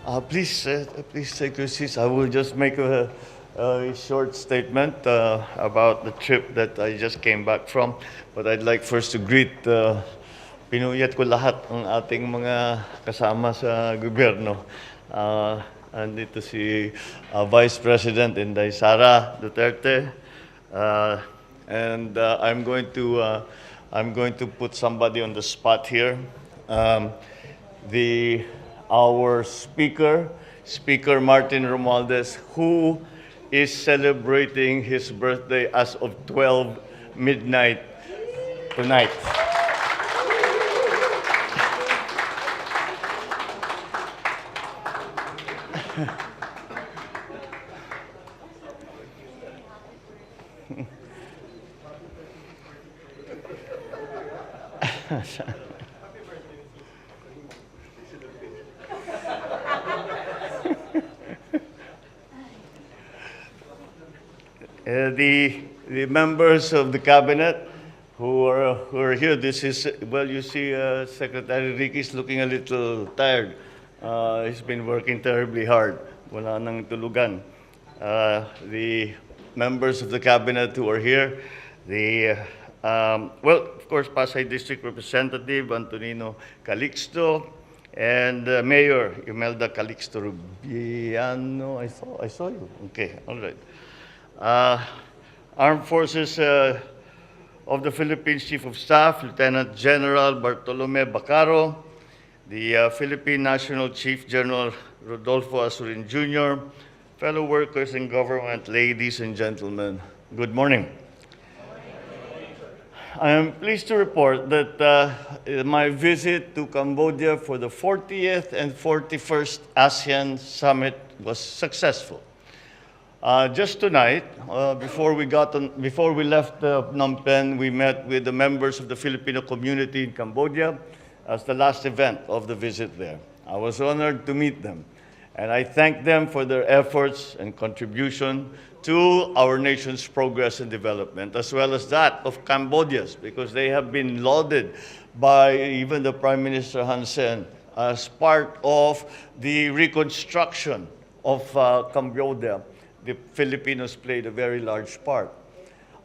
Please take your seats. I will just make a short statement about the trip that I just came back from. But I'd like first to greet, pinuyat ko lahat ng ating mga kasama sa gobyerno. Andito si Vice President Inday Sara Duterte, and I'm going to put somebody on the spot here. Our Speaker Martin Romualdez, who is celebrating his birthday as of 12 midnight tonight. The members of the cabinet who are here, this is, well, you see Secretary Ricky is looking a little tired. He's been working terribly hard. Wala nang tulugan. The members of the cabinet who are here, well, of course, Pasay District Representative Antonino Calixto, and Mayor Imelda Calixto Rubiano. I saw you. Okay, all right. Armed Forces of the Philippines Chief of Staff, Lieutenant General Bartolome Bacaro, the Philippine National Chief General Rodolfo Asurin Jr., fellow workers in government, ladies and gentlemen, good morning. I am pleased to report that my visit to Cambodia for the 40th and 41st ASEAN Summit was successful. Just tonight, before we left Phnom Penh, we met with the members of the Filipino community in Cambodia as the last event of the visit there. I was honored to meet them, and I thank them for their efforts and contribution to our nation's progress and development, as well as that of Cambodia's, because they have been lauded by even the Prime Minister Hun Sen as part of the reconstruction of Cambodia. The Filipinos played a very large part.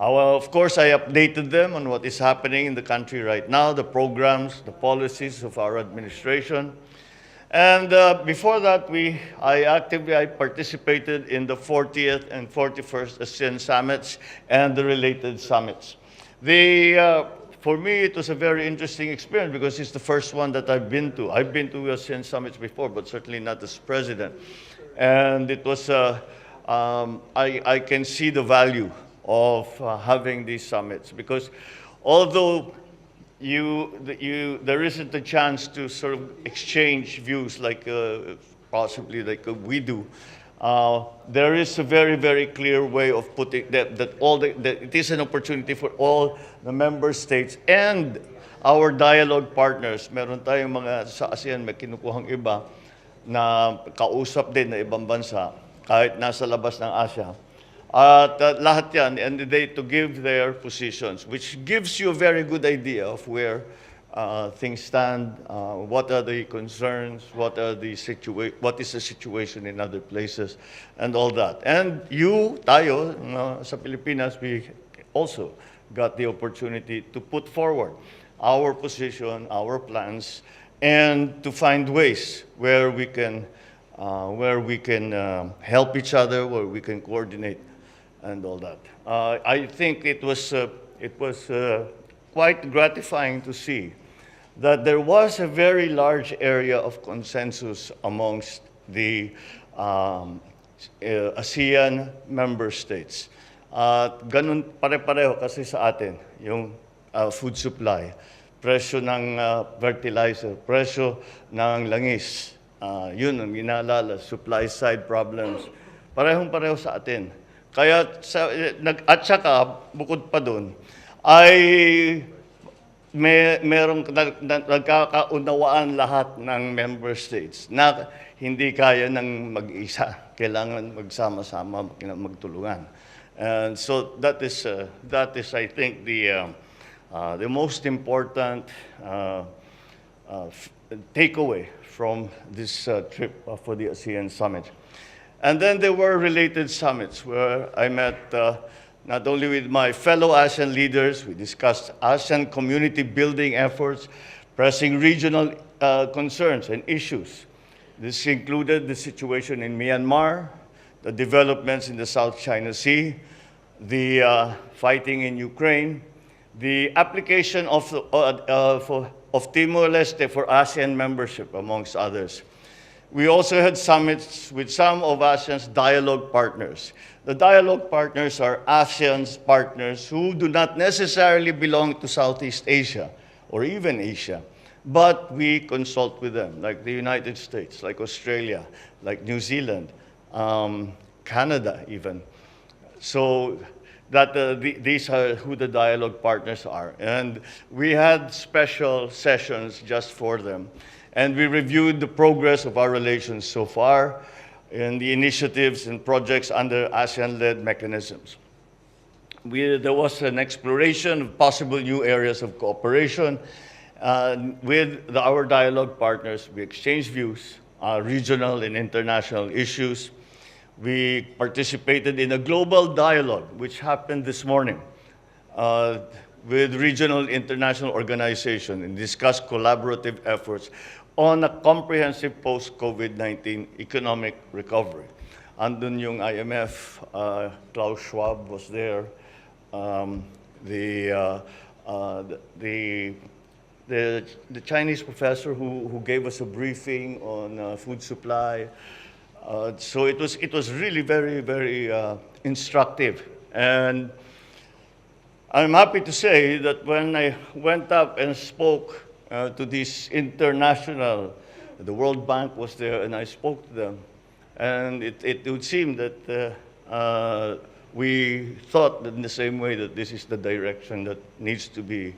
Of course, I updated them on what is happening in the country right now, the programs, the policies of our administration. And before that, I participated in the 40th and 41st ASEAN summits and the related summits. For me, it was a very interesting experience because it's the first one that I've been to. I've been to ASEAN summits before, but certainly not as president. And it was I can see the value of having these summits because although there isn't a chance to sort of exchange views like possibly like we do, there is a very, very clear way of putting that it is an opportunity for all the member states and our dialogue partners. Meron tayong mga sa ASEAN, may kinukuhang iba na kausap din na ibang bansa kahit nasa labas ng Asia. At lahat yan, and they to give their positions, which gives you a very good idea of where things stand, what are the concerns, what is the situation in other places, and all that. And tayo, sa Pilipinas, we also got the opportunity to put forward our position, our plans, and to find ways where we can help each other, where we can coordinate, and all that. I think it was quite gratifying to see that there was a very large area of consensus amongst the ASEAN member states. Ganun pare-pareho kasi sa atin, yung food supply, presyo ng fertilizer, presyo ng langis, yun ang inaalala, supply side problems. Parehong-pareho sa atin. Kaya at saka, bukod pa doon, ay merong nagkakaunawaan lahat ng member states na hindi kaya ng mag-isa. Kailangan magsama-sama, magtulungan. And so that is I think, the most important takeaway from this trip for the ASEAN Summit. And then there were related summits where I met not only with my fellow ASEAN leaders, we discussed ASEAN community building efforts, pressing regional concerns and issues. This included the situation in Myanmar, the developments in the South China Sea, the fighting in Ukraine, the application of Timor-Leste for ASEAN membership, amongst others. We also had summits with some of ASEAN's dialogue partners. The dialogue partners are ASEAN's partners who do not necessarily belong to Southeast Asia or even Asia, but we consult with them, like the United States, like Australia, like New Zealand, Canada even. So that these are who the dialogue partners are. And we had special sessions just for them. And we reviewed the progress of our relations so far and the initiatives and projects under ASEAN-led mechanisms. There was an exploration of possible new areas of cooperation. With our dialogue partners, we exchanged views, regional and international issues. We participated in a global dialogue, which happened this morning, with regional international organizations and discussed collaborative efforts on a comprehensive post-COVID-19 economic recovery. Andun yung IMF, Klaus Schwab was there, the Chinese professor who gave us a briefing on food supply. So it was really very, very instructive. And I'm happy to say that when I went up and spoke to this international, the World Bank was there, and I spoke to them. And it would seem that we thought in the same way that this is the direction that needs to be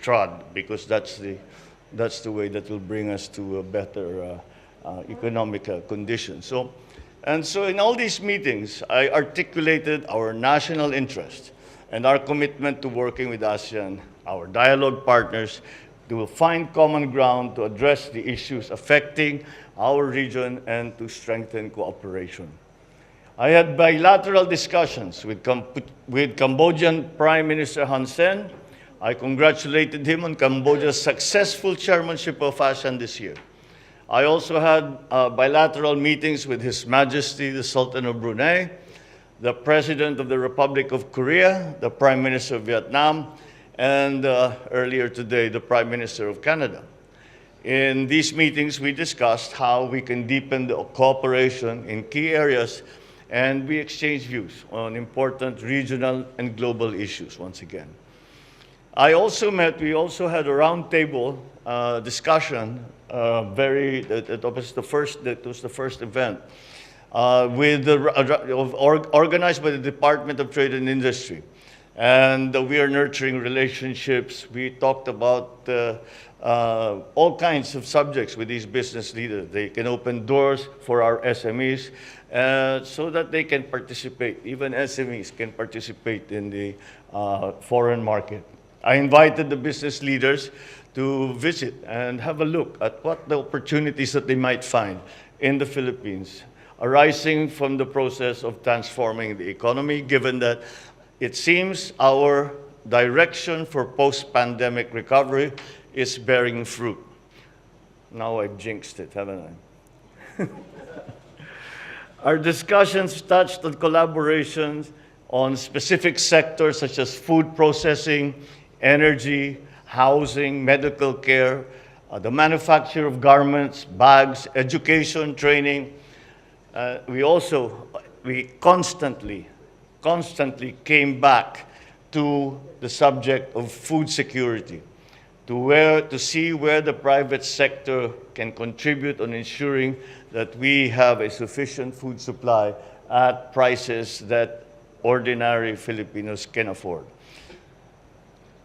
trod, because that's the way that will bring us to a better economic condition. So in all these meetings, I articulated our national interest and our commitment to working with ASEAN, our dialogue partners, to find common ground to address the issues affecting our region and to strengthen cooperation. I had bilateral discussions with Cambodian Prime Minister Hun Sen. I congratulated him on Cambodia's successful chairmanship of ASEAN this year. I also had bilateral meetings with His Majesty the Sultan of Brunei, the President of the Republic of Korea, the Prime Minister of Vietnam, and earlier today, the Prime Minister of Canada. In these meetings, we discussed how we can deepen the cooperation in key areas, and we exchanged views on important regional and global issues once again. We also had a roundtable discussion. That was the first event organized by the Department of Trade and Industry, and we are nurturing relationships. We talked about all kinds of subjects with these business leaders. They can open doors for our SMEs so that they can participate. Even SMEs can participate in the foreign market. I invited the business leaders to visit and have a look at what the opportunities that they might find in the Philippines, arising from the process of transforming the economy, given that it seems our direction for post-pandemic recovery is bearing fruit. Now I've jinxed it, haven't I? Our discussions touched on collaborations on specific sectors such as food processing, energy, housing, medical care, the manufacture of garments, bags, education, training. We constantly came back to the subject of food security, to see where the private sector can contribute on ensuring that we have a sufficient food supply at prices that ordinary Filipinos can afford.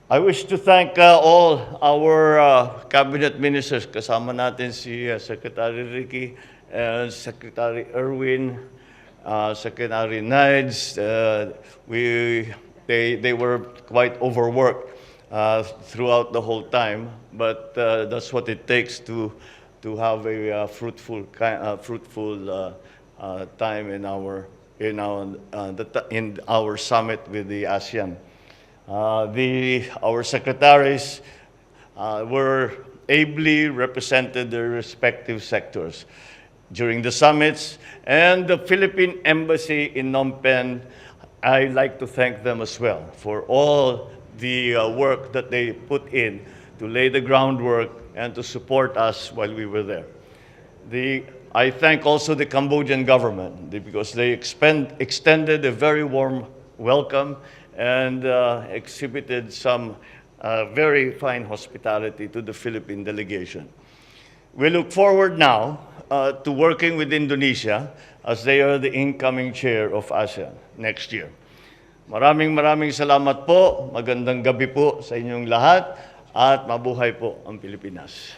I wish to thank all our cabinet ministers. Kasama natin si Secretary Ricky, Secretary Erwin, Secretary Nides. They were quite overworked throughout the whole time, but that's what it takes to have a fruitful time in our summit with the ASEAN. Our secretaries were ably represented their respective sectors during the summits, and the Philippine Embassy in Phnom Penh, I'd like to thank them as well for all the work that they put in to lay the groundwork and to support us while we were there. I thank also the Cambodian government because they extended a very warm welcome and exhibited some very fine hospitality to the Philippine delegation. We look forward now to working with Indonesia as they are the incoming chair of ASEAN next year. Maraming salamat po, magandang gabi po sa inyong lahat, at mabuhay po ang Pilipinas.